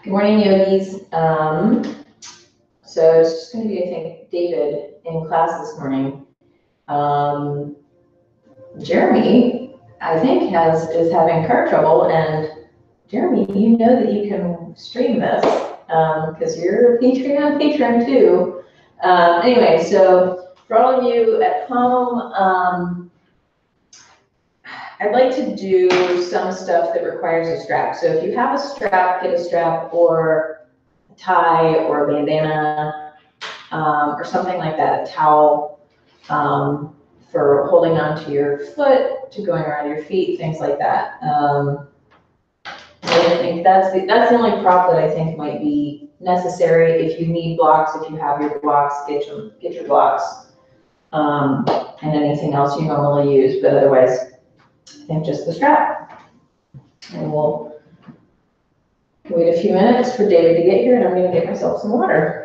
Good morning, yogis. So it's just going to be, I think, David in class this morning. Jeremy, I think, is having car trouble, and Jeremy, you know that you can stream this because you're a Patreon patron too. Anyway, so for all of you at home, I'd like to do some stuff that requires a strap. So if you have a strap, get a strap, or a tie, or a bandana, or something like that, a towel, for holding onto your foot, to going around your feet, things like that. I think that's the only prop that I think might be necessary. If you need blocks, if you have your blocks, get your blocks, and anything else you normally use, but otherwise, I think just the strap. And we'll wait a few minutes for David to get here, and I'm gonna get myself some water.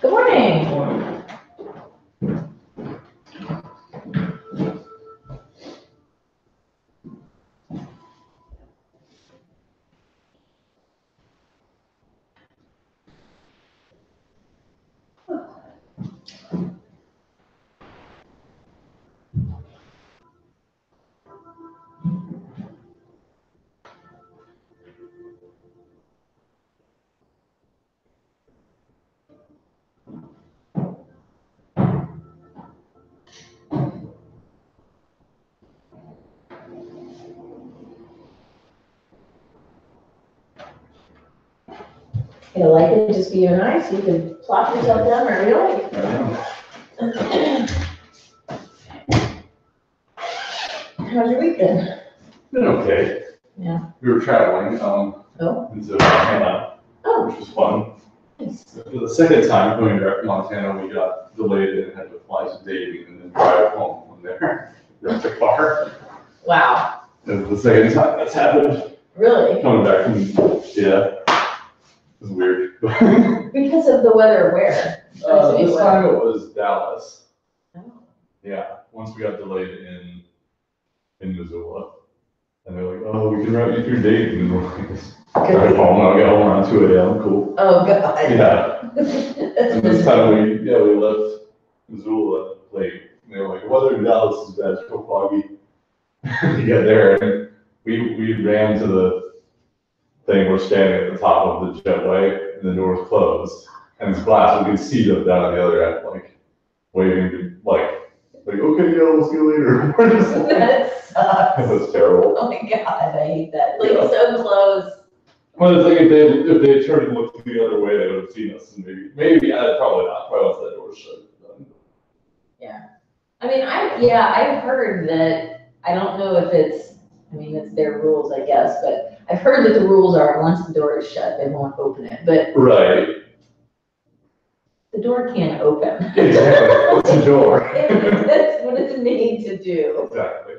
Good morning. You like it, just be you and I, so you can plop yourself down wherever you like. How's your week been? Been okay. Yeah. we were traveling into Montana, which was fun. Nice. For the second time going to Montana, we got delayed and had to fly to Davie and then drive home from there. Rent a car. Wow. It's the second time that's happened. Really? Coming back from, yeah. It was weird. Because of the weather where? This time it was Dallas. Oh. Yeah, once we got delayed in Missoula. And they're like, oh, we can route you through Dayton. And we're like, drive home, I'll get home around 2 a.m. Cool. Oh, God. Yeah. And this time we left Missoula late. And they were like, weather in Dallas is bad, it's so foggy. We get there and we ran to the thing, we're standing at the top of the jetway and the door's closed. And it's glass, we can see them down on the other end, like waving, like okay, yeah, we'll see you later. That sucks. It was terrible. Oh my God, I hate that. Like so close. Well, the thing, if they had turned and looked the other way, they would have seen us, and maybe, probably not. Probably once that door shut. Yeah. I mean, I've heard that, I don't know if it's their rules, I guess, but I've heard that the rules are once the door is shut, they won't open it, but Right. the door can't open. Exactly. It's a door. That's what it's made to do. Exactly.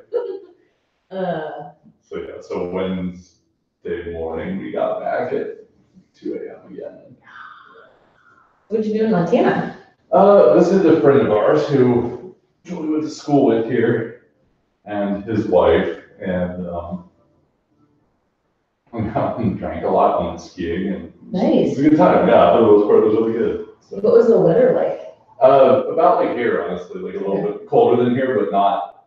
So Wednesday morning, we got back at 2 a.m. again. What'd you do in Montana? This is a friend of ours who we went to school with here, and his wife, and we got and drank a lot and went skiing, and Nice. it was a good time. Yeah, for the most part, it was really good. So, What was the weather like? about like here, honestly, like a little bit colder than here, but not.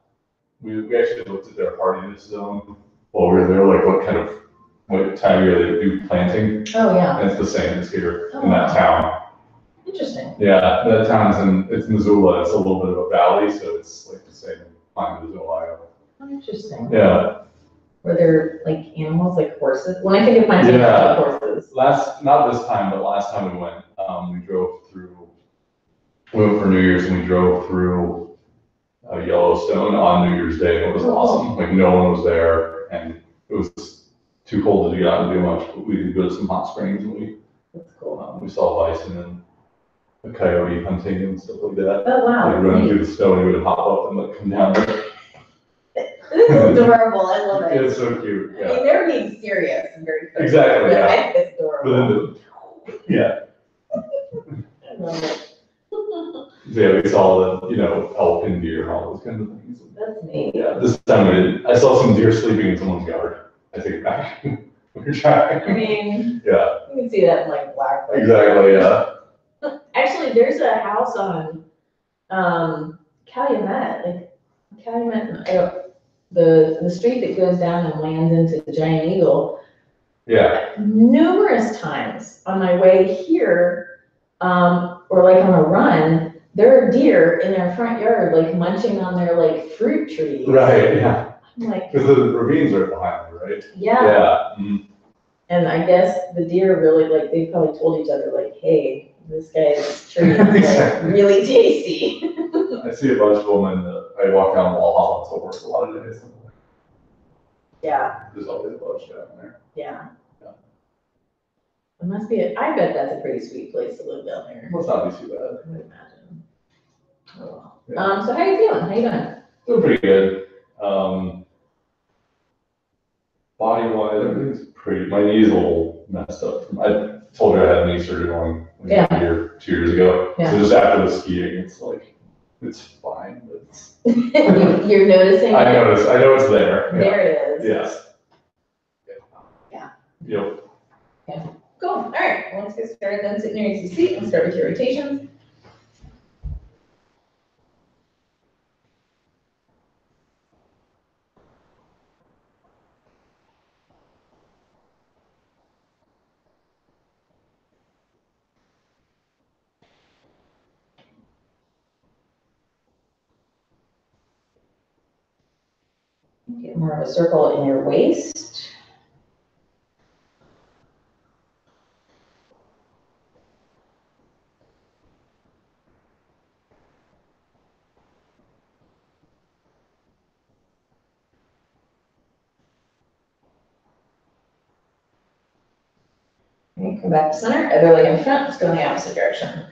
We actually looked at their hardiness zone while we were there, like what time of year they do planting. Oh, yeah. And it's the same as here in that town. Interesting. Yeah, that town's it's Missoula. It's a little bit of a valley, so it's like the same climate as Ohio. Oh, interesting. Yeah. Were there like animals, like horses? When I think of Montana, I think of horses. Not this time, but last time we went, we went for New Year's and we drove through Yellowstone on New Year's Day, and it was awesome. Like no one was there, and it was too cold to get out and do much. But we did go to some hot springs, and That's cool. we saw bison and the coyote hunting and stuff like that. Oh wow! Like running through the snow, and we would hop up and like come down. This is adorable. I love it. It's so cute. Yeah. I mean, they're being serious and very cute. Exactly. But Yeah. I think it's adorable. Yeah. I love it. So yeah, we saw the elk and deer and all those kinds of things. That's neat. Yeah, this time I saw some deer sleeping in someone's yard. I take it back. We're trying. I mean, Yeah. you can see that in like Blackfoot. Exactly. Yeah. Actually, there's a house on Calumet, the street that goes down and lands into the Giant Eagle. Yeah. Numerous times on my way here, or like on a run, there are deer in their front yard, like munching on their like fruit trees. Right. Yeah. I'm like, Because the ravines are behind you, right? yeah. Yeah. Mm-hmm. And I guess the deer really they probably told each other like, hey, this guy's tree is Exactly. like really tasty. I see a bunch of them, and I walk down Walhalla to work a lot of days. Yeah. There's always a bunch down there. Yeah. Yeah. It must be, I bet that's a pretty sweet place to live down there. Must not be too bad. I would imagine. Oh, well. Yeah. So how you feeling? How you doing? Doing pretty good. Body-wise, everything's pretty. My knee's a little messed up. I told you I had knee surgery going Yeah. 2 years ago. Yeah. So just after the skiing, it's like, it's fine. But it's, You're noticing? I know it's there. Yeah. There it is. Yes. Yeah. Yep. Cool. All right. Well, let's get started then. Sit in your easy seat and start with your rotations. Get more of a circle in your waist. Okay, come back to center, other leg in front, let's go in the opposite direction.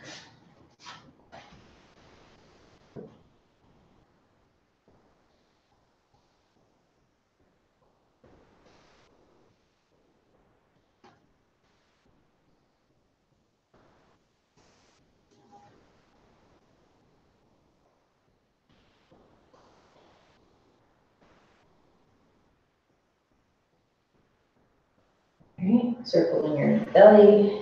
All right, circle in your belly.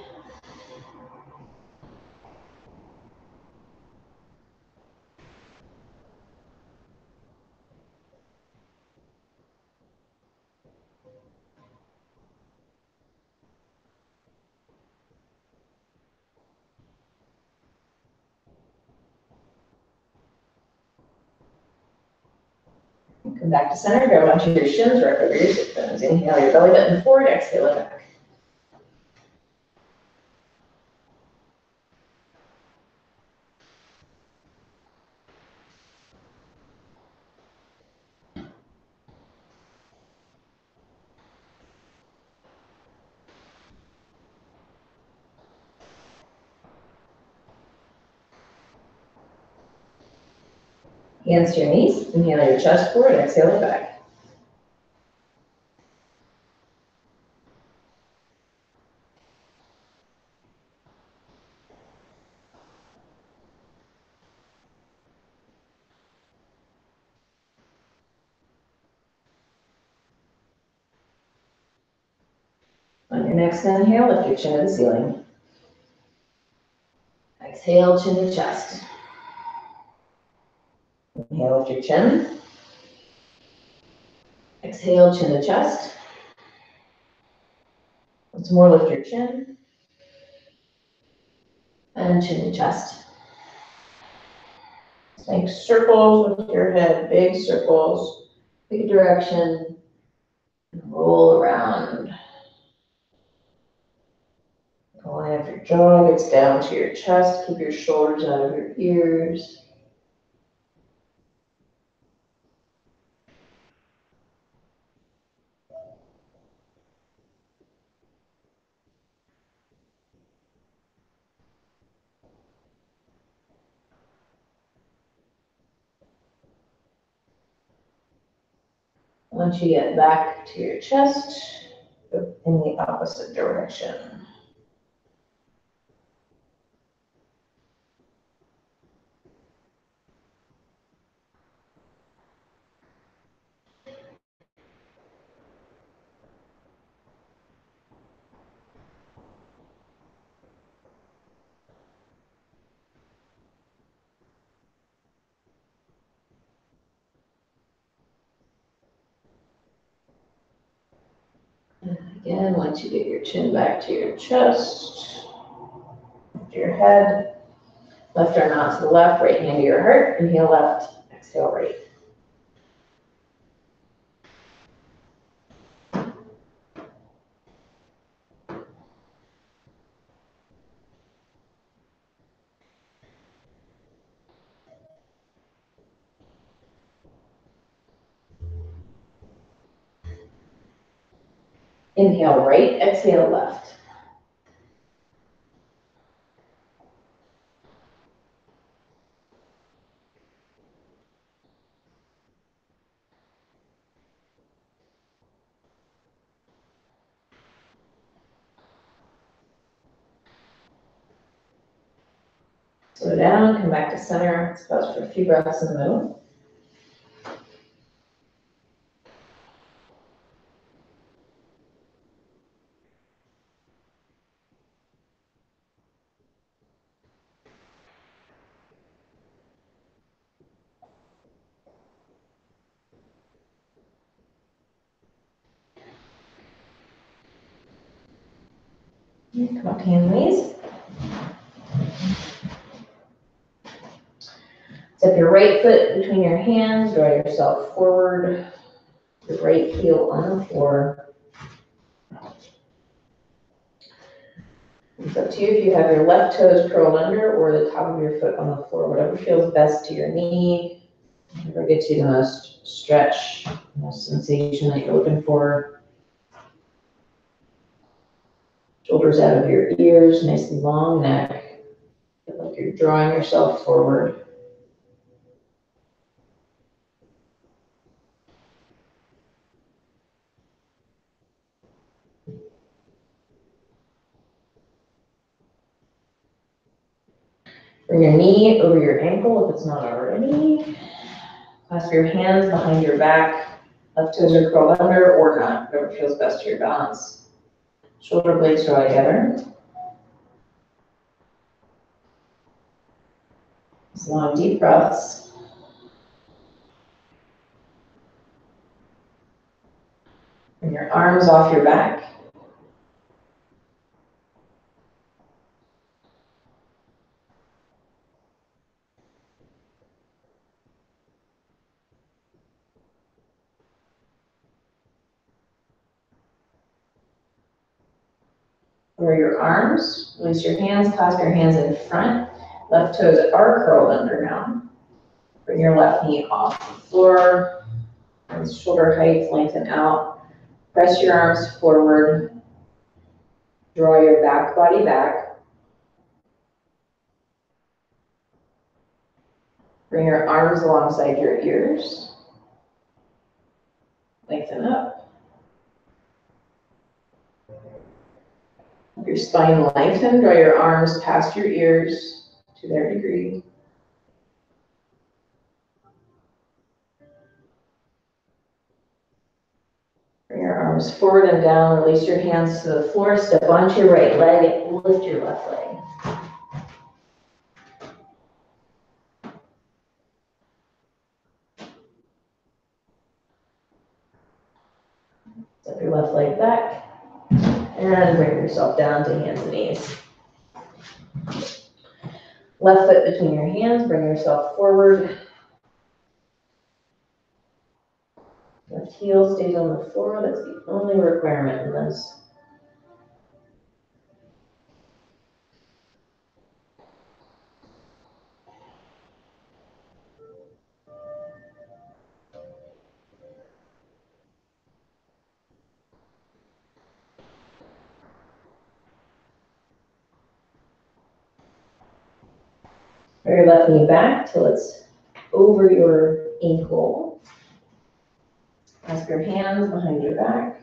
Come back to center, grab onto your shins, right over your sit bones. Inhale your belly button forward, exhale it back. Hands to your knees, inhale your chest forward, exhale it back. On your next inhale, lift your chin to the ceiling. Exhale, chin to chest. Inhale, lift your chin. Exhale, chin to chest. Once more, lift your chin. And chin to chest. Just make circles with your head, big circles. Pick a direction and roll around. The line of your jaw gets down to your chest. Keep your shoulders out of your ears. Once you get back to your chest, go in the opposite direction. Again, once you get your chin back to your chest, to your head, left arm out to the left, right hand to your heart, inhale left, exhale right. Inhale right, exhale left. Slow down, come back to center. Let's pause for a few breaths in the middle. Come up to hands and knees. Step your right foot between your hands, draw yourself forward, your right heel on the floor. It's up to you if you have your left toes curled under or the top of your foot on the floor, whatever feels best to your knee, whatever gets you the most stretch, most sensation that you're looking for. Shoulders out of your ears, nice long neck. Feel like you're drawing yourself forward. Bring your knee over your ankle if it's not already. Clasp your hands behind your back. Left toes are curled under or not, whatever feels best to your balance. Shoulder blades draw together. Just long, deep breaths. Bring your arms off your back. Lower your arms, release your hands, clasp your hands in front. Left toes are curled under now. Bring your left knee off the floor. Arms shoulder height, lengthen out. Press your arms forward. Draw your back body back. Bring your arms alongside your ears. Lengthen up. Your spine lengthen, draw your arms past your ears to their degree. Bring your arms forward and down, release your hands to the floor, step onto your right leg, lift your left leg. Step your left leg back, and bring yourself down to hands and knees. Left foot between your hands, bring yourself forward. Left heel stays on the floor, that's the only requirement in this. Bring your left knee back till it's over your ankle. Clasp your hands behind your back.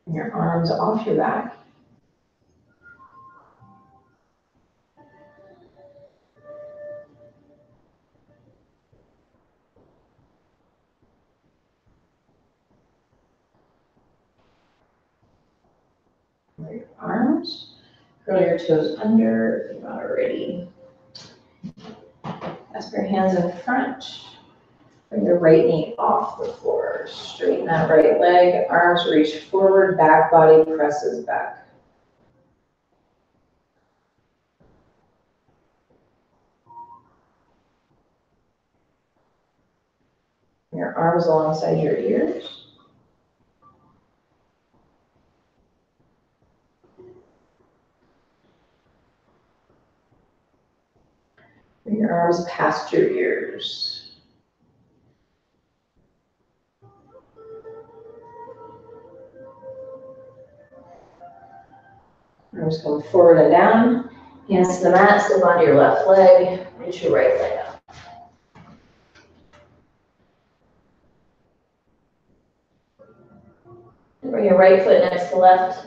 Bring your arms off your back. Bring your arms. Curl your toes under if you're not already. Clasp your hands in front. Bring your right knee off the floor. Straighten that right leg. Arms reach forward. Back body presses back. Bring your arms alongside your ears. Bring your arms past your ears. Arms come forward and down. Hands to the mat, step onto your left leg. Reach your right leg up. And bring your right foot next to left.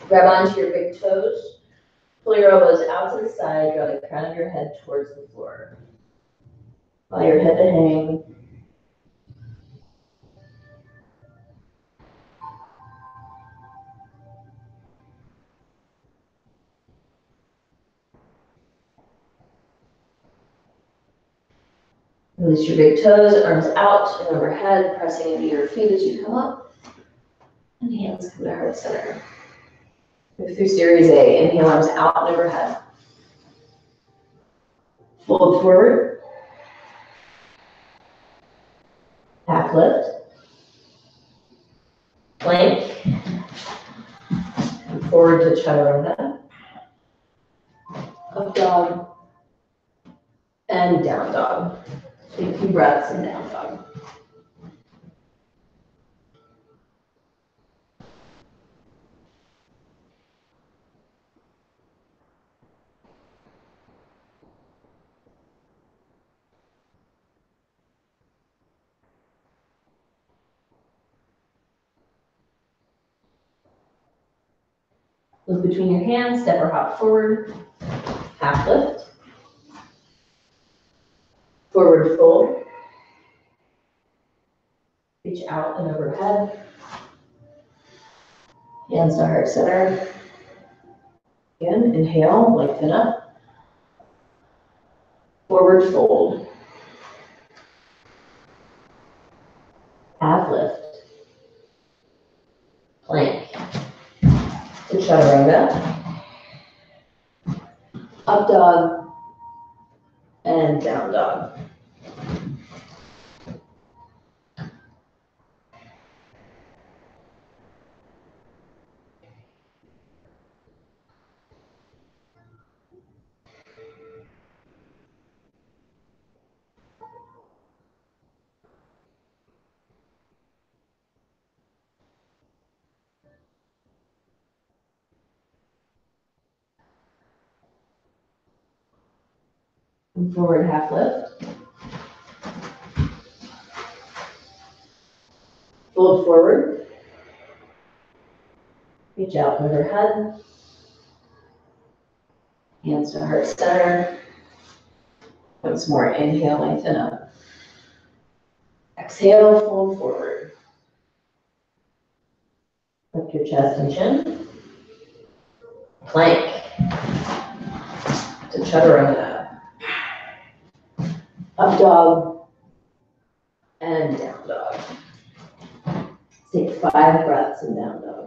Grab onto your big toes. Pull your elbows out to the side, draw the crown of your head towards the floor. Allow your head to hang. Release your big toes, arms out and overhead, pressing into your feet as you come up. And hands come to heart center. Move through series A. Inhale, arms out and overhead. Fold forward. Back lift. Plank. And forward to chaturanga. Up dog. and down dog. Take a few breaths and down dog. Look between your hands, step or hop forward, half lift, forward fold, reach out and overhead, hands to heart center. Again, inhale, lengthen up, forward fold, half lift, plank, to chaturanga, up dog, and down dog. And forward half lift. Fold forward. Reach out overhead. Hands to heart center. Once more, inhale, lengthen up. Exhale, fold forward. Lift your chest and chin. Plank. To chaturanga. Up dog and down dog. Take 5 breaths in down dog.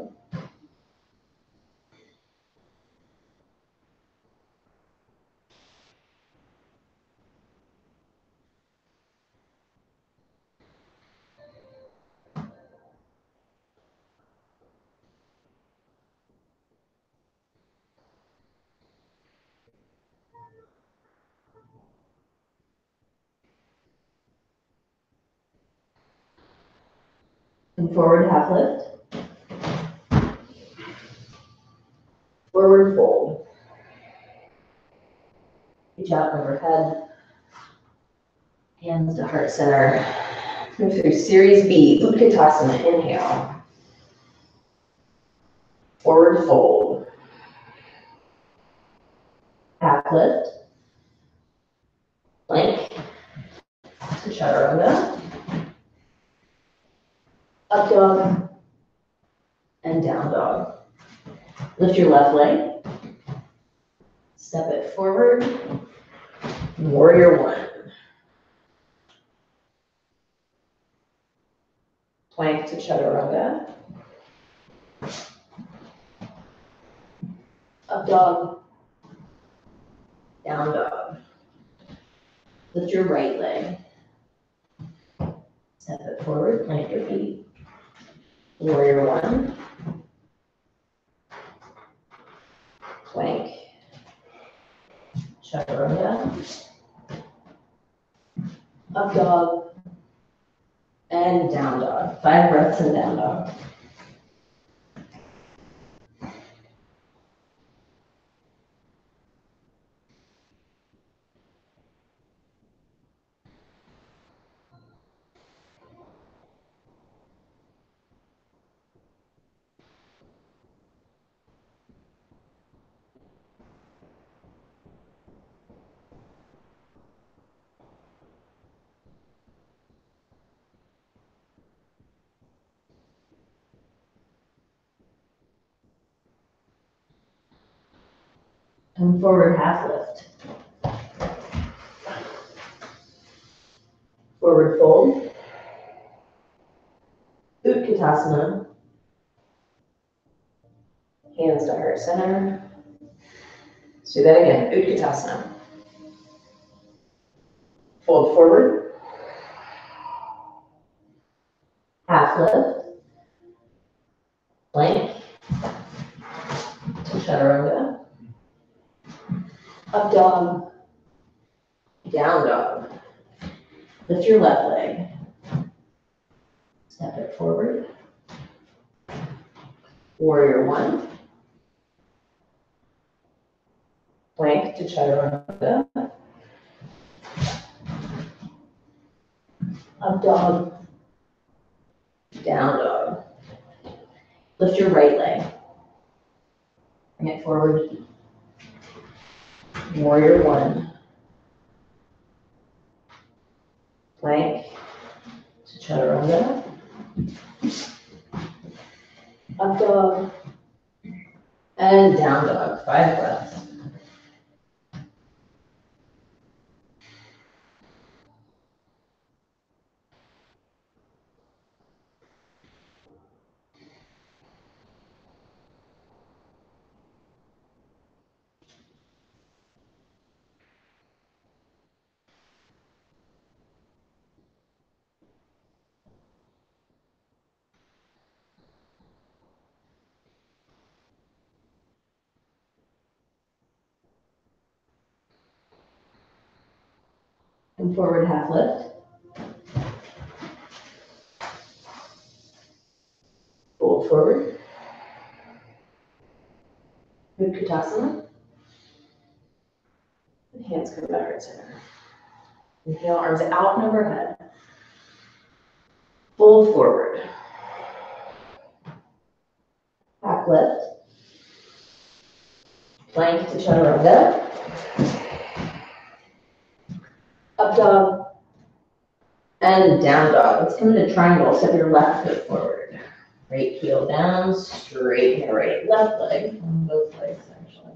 And forward half lift. Forward fold. Reach out overhead. Hands to heart center. Move through series B, Utkatasana, inhale. Forward fold. Half lift. Plank. To chaturanga. Up dog. And down dog. Lift your left leg. Step it forward. Warrior one. Plank to chaturanga. Up dog. Down dog. Lift your right leg. Step it forward, plant your feet. Warrior one. Plank. Chaturanga. Up dog. And down dog. 5 breaths in down dog. And forward half lift. Forward fold. Utkatasana. Hands to heart center. Let's do that again. Utkatasana. Fold forward. Half lift. Plank. To chaturanga. Up dog. down dog. Lift your left leg. Step it forward. Warrior one. Plank to chaturanga. Up dog. Down dog. Lift your right leg. Bring it forward. Warrior one. Plank to chaturanga. Up dog. And down dog. 5 breaths. Come forward, half lift. Fold forward. Utkatasana. And hands come back to center. Inhale, arms out and overhead. Fold forward. Half lift. Plank to chaturanga. Up dog. And down dog. Let's come into triangle. Step your left foot forward. Right heel down, straighten your right left leg. On both legs, actually.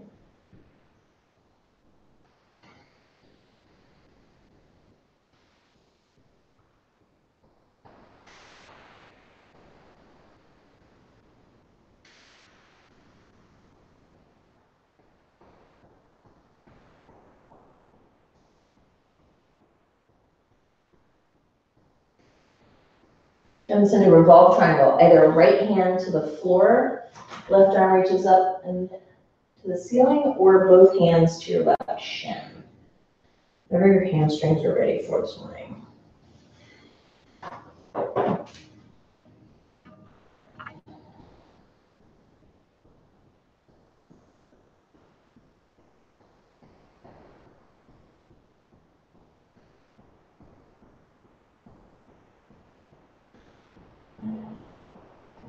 Jumps into revolve triangle. Either right hand to the floor, left arm reaches up and to the ceiling, or both hands to your left shin. Whatever your hamstrings are ready for this morning.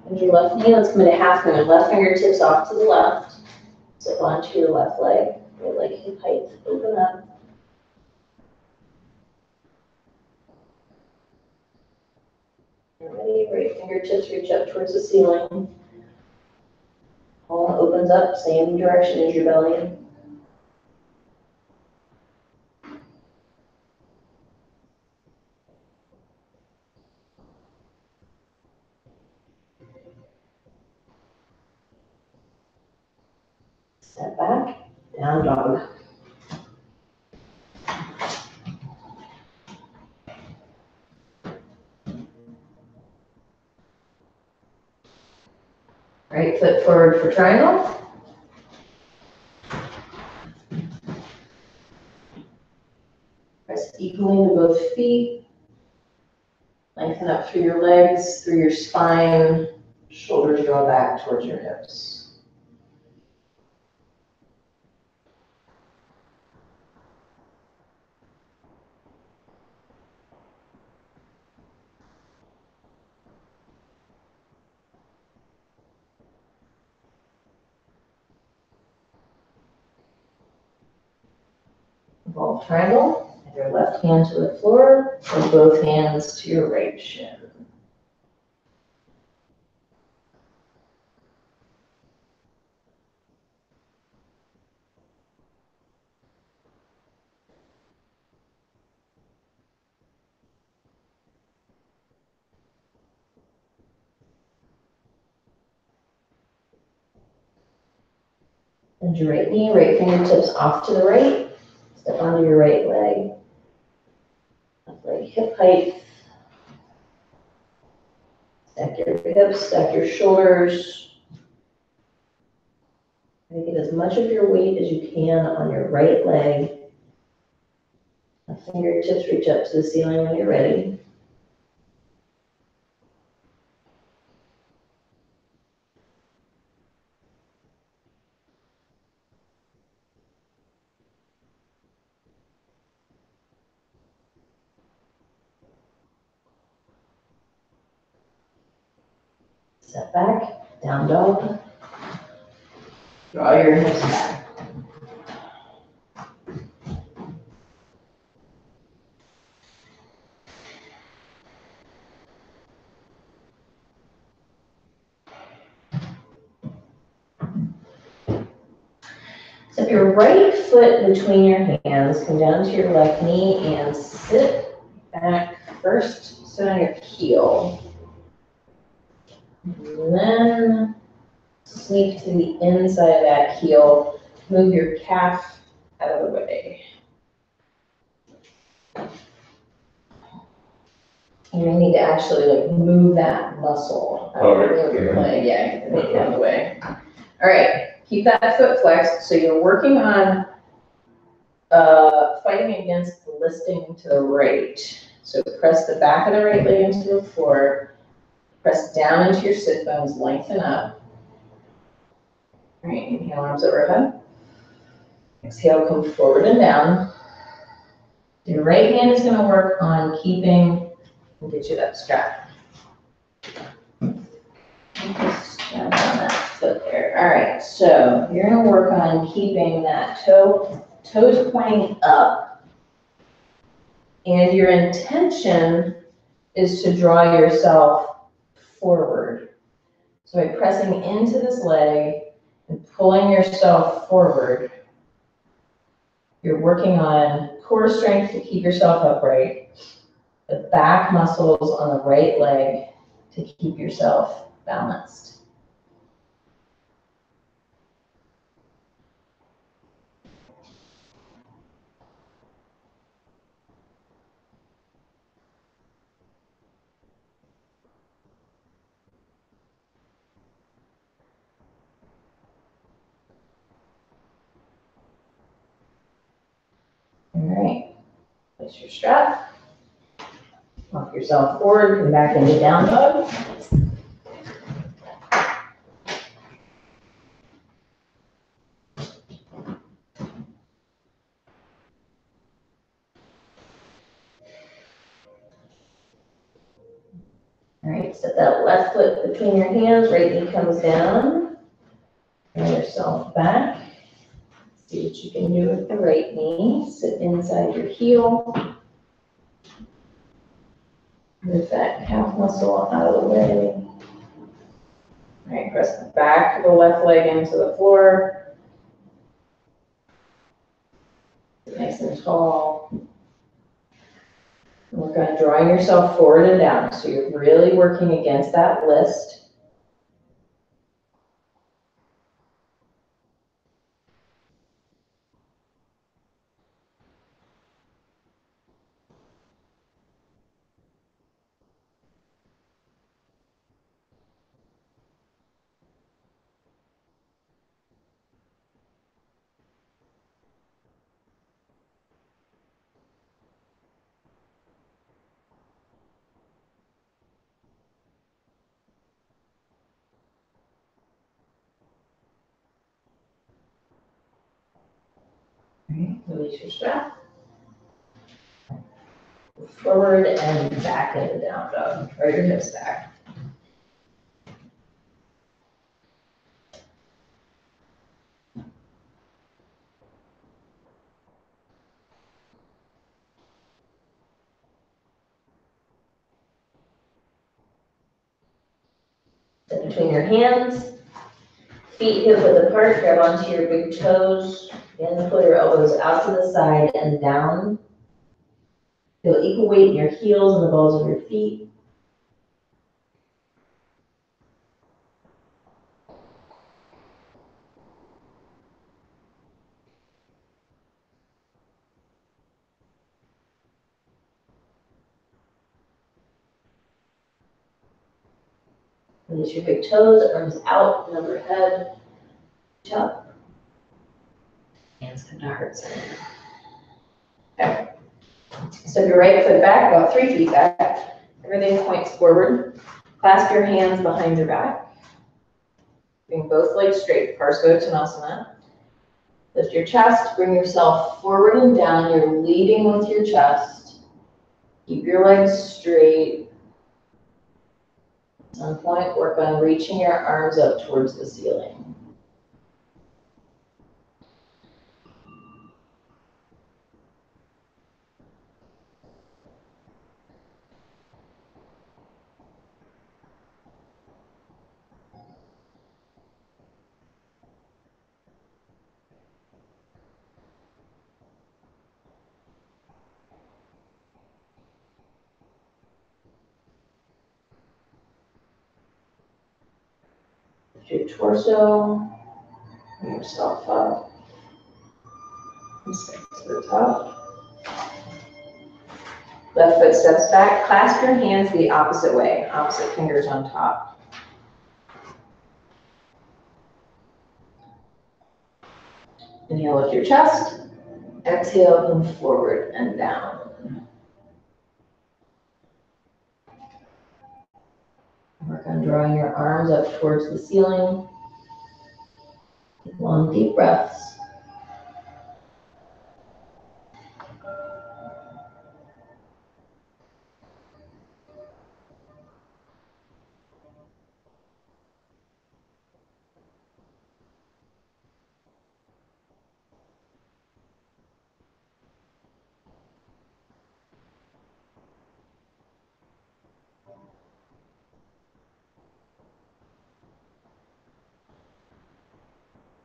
And your left knee, let's come into half moon. Left fingertips off to the left. Step onto your left leg. Right leg hip height, open up. Ready, right fingertips reach up towards the ceiling. Palm opens up, same direction as your belly. Step back, down dog. Right foot forward for triangle. Press equally into both feet. Lengthen up through your legs, through your spine. Shoulders draw back towards your hips. Revolve triangle. Your left hand to the floor, and both hands to your right shin. Bend your right knee, right fingertips off to the right. Step onto your right leg. Left leg hip height. Stack your hips, stack your shoulders. Try to get as much of your weight as you can on your right leg. Left Fingertips reach up to the ceiling when you're ready. Step back, down dog. Draw your hips back. Step your right foot between your hands, come down to your left knee and sit back first, sit on your heel. And then sneak to the inside of that heel, move your calf out of the way. You may need to actually like move that muscle out of your leg, yeah, get it out of the way. All right, keep that foot flexed, so you're working on fighting against the listing to the right. So press the back of the right leg into the floor, press down into your sit bones, lengthen up. All right, inhale, arms overhead. Exhale, come forward and down. Your right hand is gonna work on keeping, we'll get you that strap. Just strap on that foot there. All right, so you're gonna work on keeping that toes pointing up. And your intention is to draw yourself forward. So by pressing into this leg and pulling yourself forward, you're working on core strength to keep yourself upright, the back muscles on the right leg to keep yourself balanced. All right, place your strap, walk yourself forward, come back into down dog. All right, set that left foot between your hands, right knee comes down, bring yourself back. See what you can do with the right knee, sit inside your heel. Move that calf muscle out of the way. All right, press the back of the left leg into the floor. Nice and tall. Work on drawing yourself forward and down. So you're really working against that list. All right, release your strap. Forward and back into down dog. Draw your hips back. Sit between your hands. Feet hip width apart, grab onto your big toes. Again, pull your elbows out to the side and down. Feel equal weight in your heels and the balls of your feet. Release your big toes, arms out and overhead. Reach up. Hands come to heart center. Okay. Step your right foot back, about 3 feet back. Everything points forward. Clasp your hands behind your back. Bring both legs straight, Parsvottanasana. Lift your chest, bring yourself forward and down. You're leading with your chest. Keep your legs straight. At some point, work on reaching your arms up towards the ceiling. Lift your torso, bring yourself up. And step to the top. Left foot steps back. Clasp your hands the opposite way, opposite fingers on top. Inhale, lift your chest. Exhale, come forward and down. Work on drawing your arms up towards the ceiling. Long, deep breaths.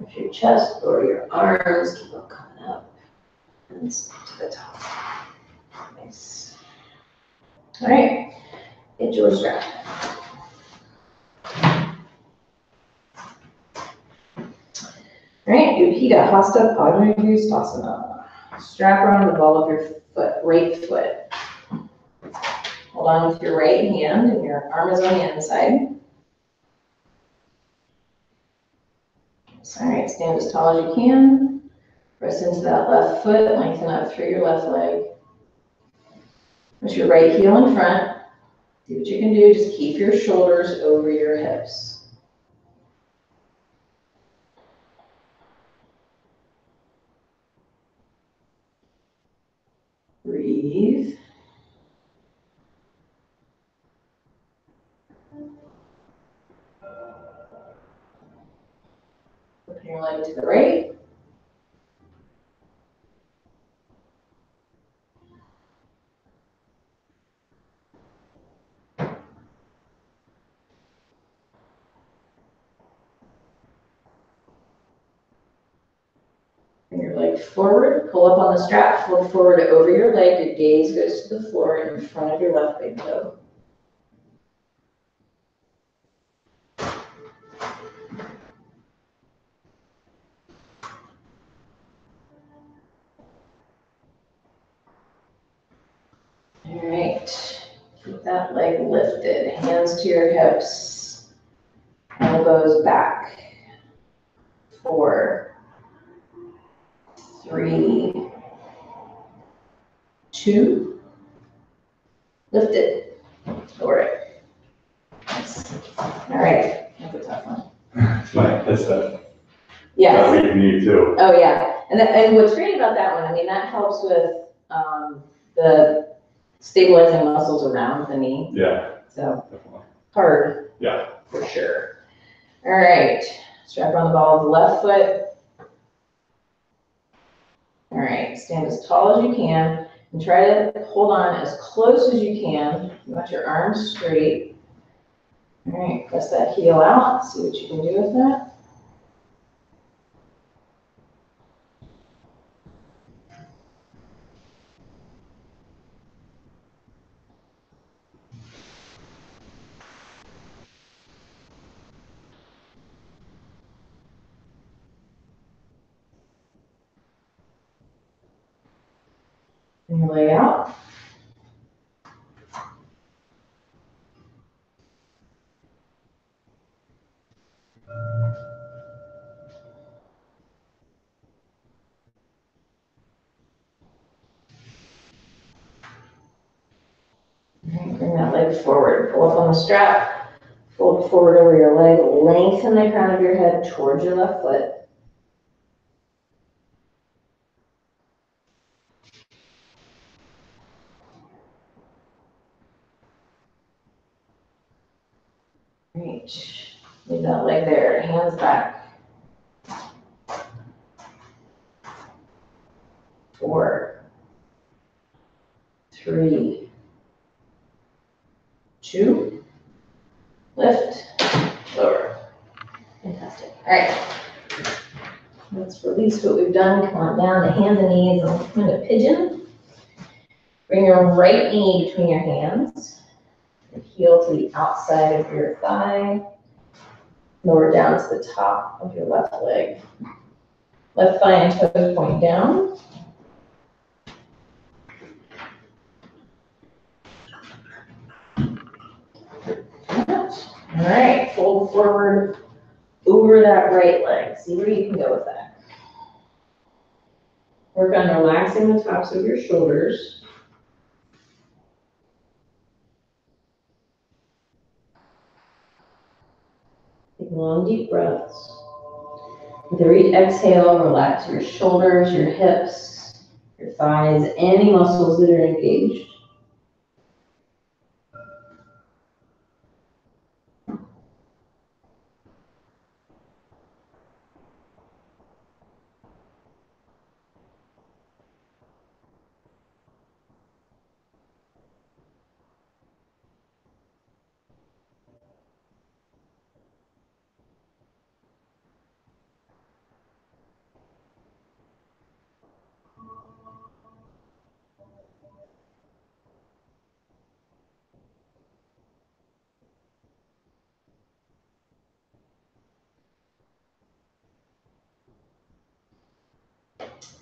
Lift your chest, lower your arms, keep them coming up. And step to the top. Nice. All right, get your strap. All right, Utthita Hasta Padangusthasana. Strap around the ball of your foot, right foot. Hold on with your right hand and your arm is on the inside. All right, stand as tall as you can. Press into that left foot, lengthen up through your left leg. Push your right heel in front. See what you can do, just keep your shoulders over your hips. Breathe. Open your leg to the right. Bring your leg forward, pull up on the strap, fold forward over your leg, your gaze goes to the floor in front of your left big toe. All right, keep that leg lifted, hands to your hips, elbows back. 4, 3, 2, lift it, lower it. Nice. All right, that's a tough one. That's that. Yes. That's what you need too. Oh, yeah. And what's great about that one, I mean, that helps with the stabilizing muscles around the knee. Yeah. So Definitely. hard. Yeah. For sure. All right. Strap on the ball of the left foot. All right. Stand as tall as you can and try to hold on as close as you can. You want your arms straight. All right. Press that heel out. See what you can do with that. And your leg out. lift forward. Pull up on the strap, fold forward over your leg, lengthen the crown of your head towards your left foot. Reach. Leave that leg there, hands back. 4, 3, 2, lift, lower. Fantastic. All right. Let's release what we've done. Come on down to hands and knees and come into pigeon. Bring your right knee between your hands. Your heel to the outside of your thigh. Lower down to the top of your left leg. Left thigh and toes point down. All right, fold forward over that right leg. See where you can go with that. Work on relaxing the tops of your shoulders. Take long, deep breaths. With every exhale, relax your shoulders, your hips, your thighs, any muscles that are engaged.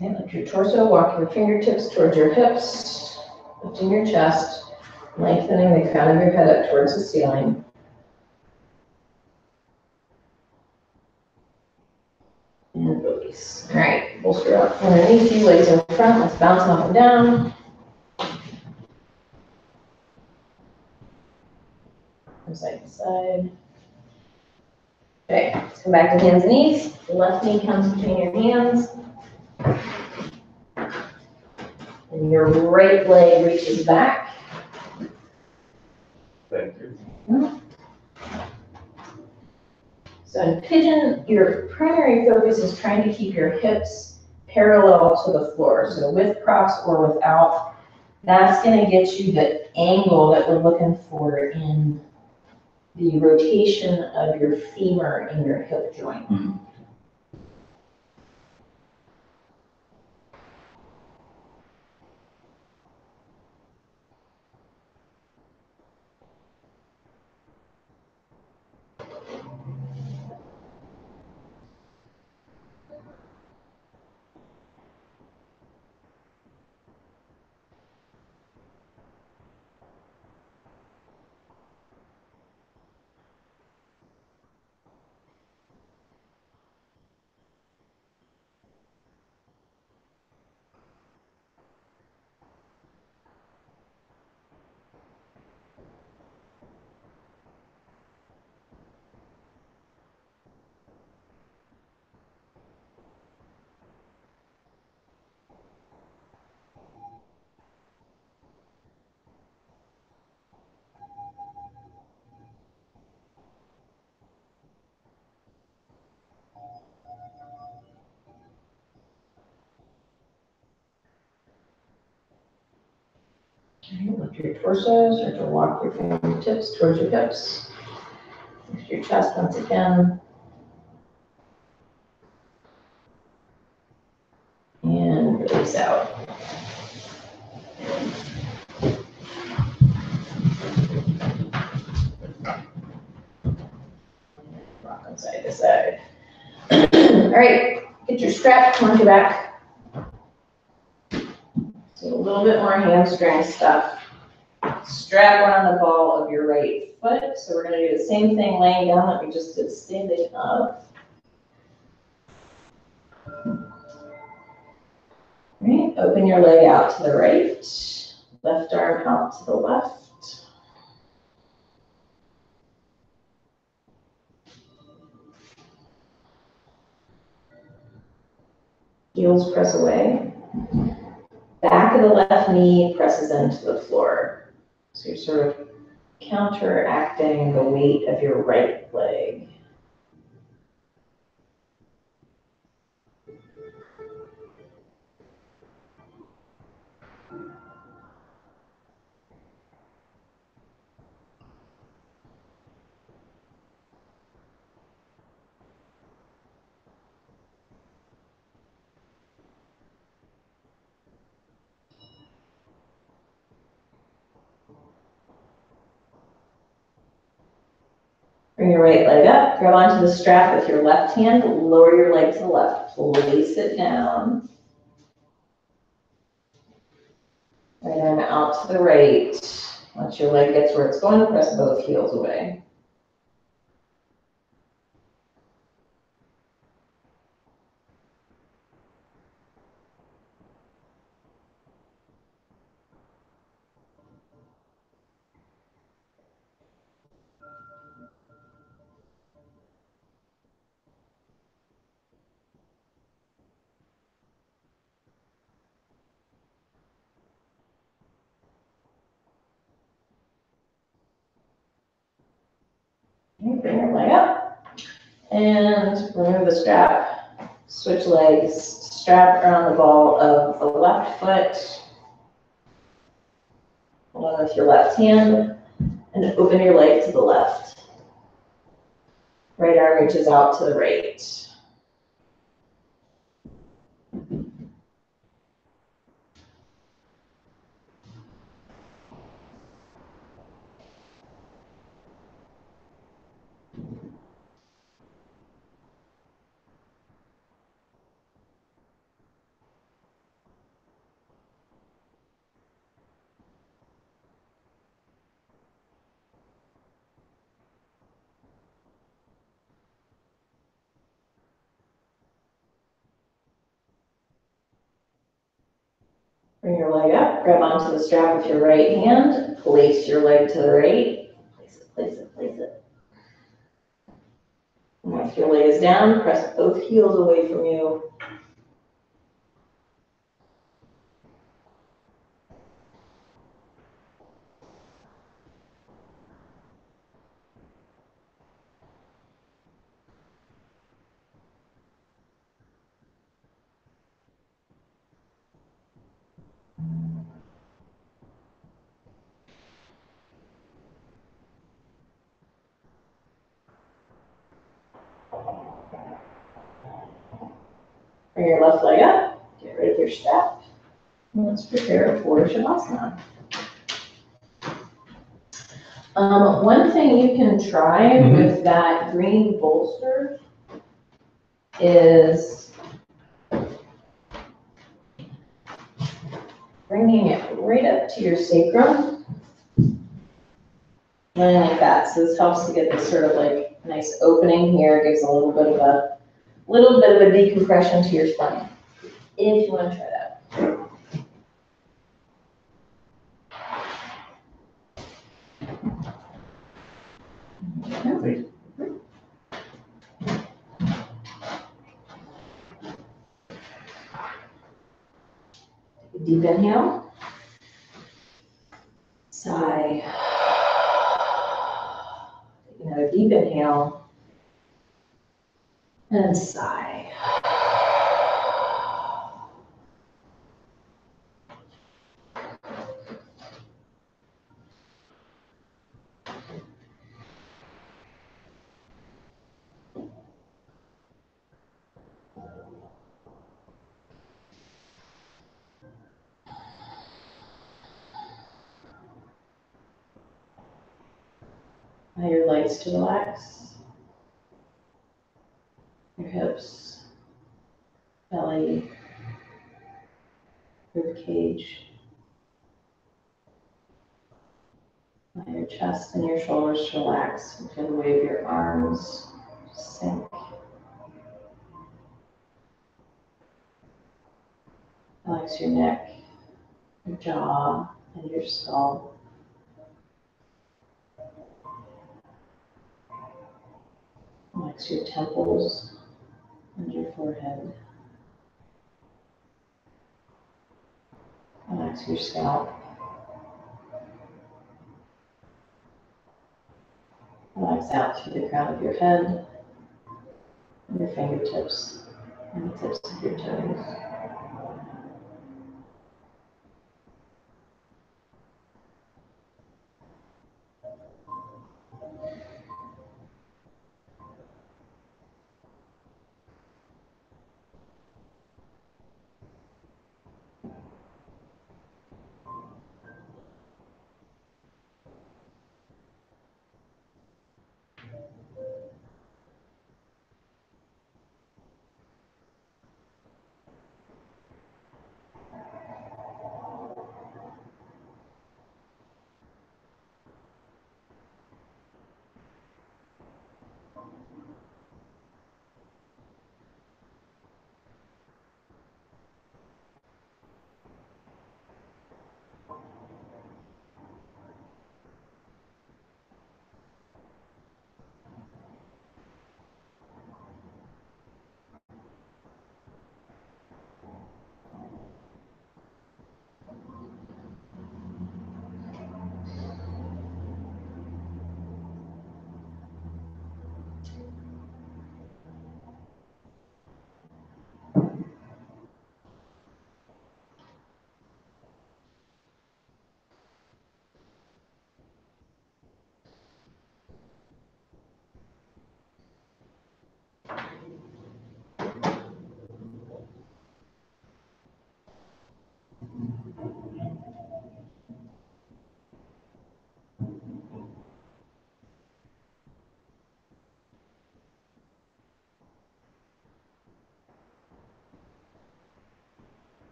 And lift your torso, walk your fingertips towards your hips, lifting your chest, lengthening the crown of your head up towards the ceiling. And release. All right, bolster up underneath you, legs in front. Let's bounce up and down. From side to side. Okay, let's come back to hands and knees. The left knee comes between your hands. And your right leg reaches back. Thank you. So in pigeon, your primary focus is trying to keep your hips parallel to the floor. So with props or without, that's going to get you the angle that we're looking for in the rotation of your femur in your hip joint. Mm-hmm. Lift your torso, start to walk your fingertips towards your hips. Lift your chest once again. And release out. Rock on side to side. All right, get your strap, come on your back. So a little bit more hamstring stuff. Strap around the ball of your right foot. So we're going to do the same thing laying down that we just did standing up. All right, open your leg out to the right. Left arm out to the left. heels press away. Back of the left knee presses into the floor. So you're sort of counteracting the weight of your right leg. Bring your right leg up, grab onto the strap with your left hand, lower your leg to the left, place it down. Right arm out to the right. Once your leg gets where it's going, press both heels away. Okay, bring your leg up and remove the strap. Switch legs, strap around the ball of the left foot. Hold on with your left hand and open your leg to the left. Right arm reaches out to the right. Bring your leg up, grab onto the strap with your right hand, place your leg to the right. Place it, place it, place it. And once your leg is down, press both heels away from you. Bring your left leg up, get rid of your strap. And let's prepare for Shavasana. One thing you can try with that green bolster is bringing it right up to your sacrum. And like that. So this helps to get this sort of like nice opening here, gives a little bit of a decompression to your spine. If you want to try that. Deep inhale. Sigh. Take another deep inhale. And sigh. Allow your legs to relax. Your hips, belly, rib cage. Allow your chest and your shoulders to relax. And feel the weight of your arms sink. Relax your neck, your jaw, and your skull. Relax your temples and your forehead. Relax your scalp. Relax out through the crown of your head, and your fingertips, and the tips of your toes.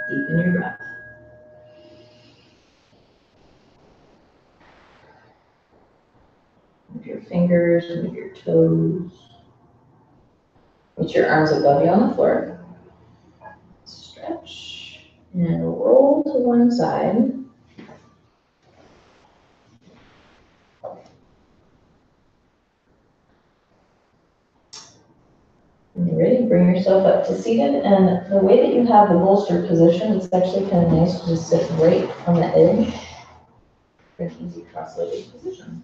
Deepen your breath. Move your fingers, move your toes. Reach your arms above you on the floor. Stretch and roll to one side. When you're ready, bring yourself up to seated, and the way that you have the bolster position, it's actually kind of nice to just sit right on the edge for an easy cross-legged position.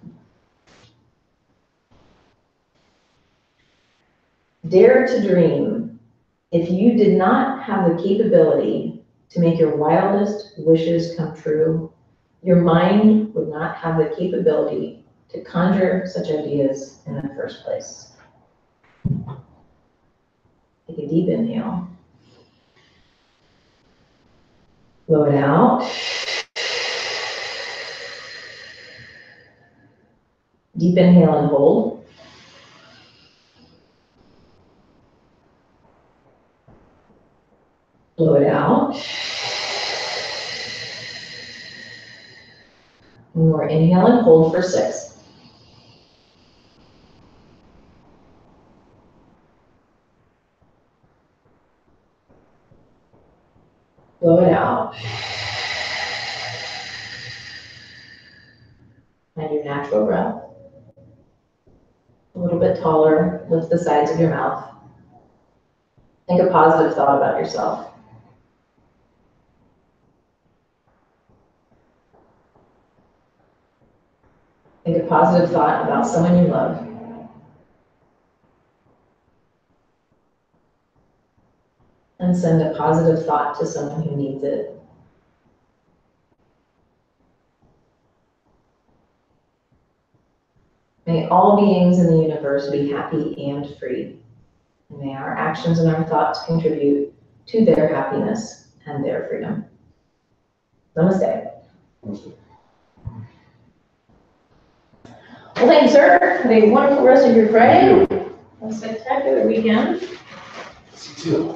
Dare to dream. If you did not have the capability to make your wildest wishes come true, your mind would not have the capability to conjure such ideas in the first place. Take a deep inhale. Blow it out. Deep inhale and hold. Blow it out. One more inhale and hold for 6. Blow it out. Find your natural breath. A little bit taller, lift the sides of your mouth. Think a positive thought about yourself. Think a positive thought about someone you love. And send a positive thought to someone who needs it. May all beings in the universe be happy and free. And may our actions and our thoughts contribute to their happiness and their freedom. Namaste. Namaste. Well, thank you, sir. Have a wonderful rest of your Friday. A spectacular weekend. You too.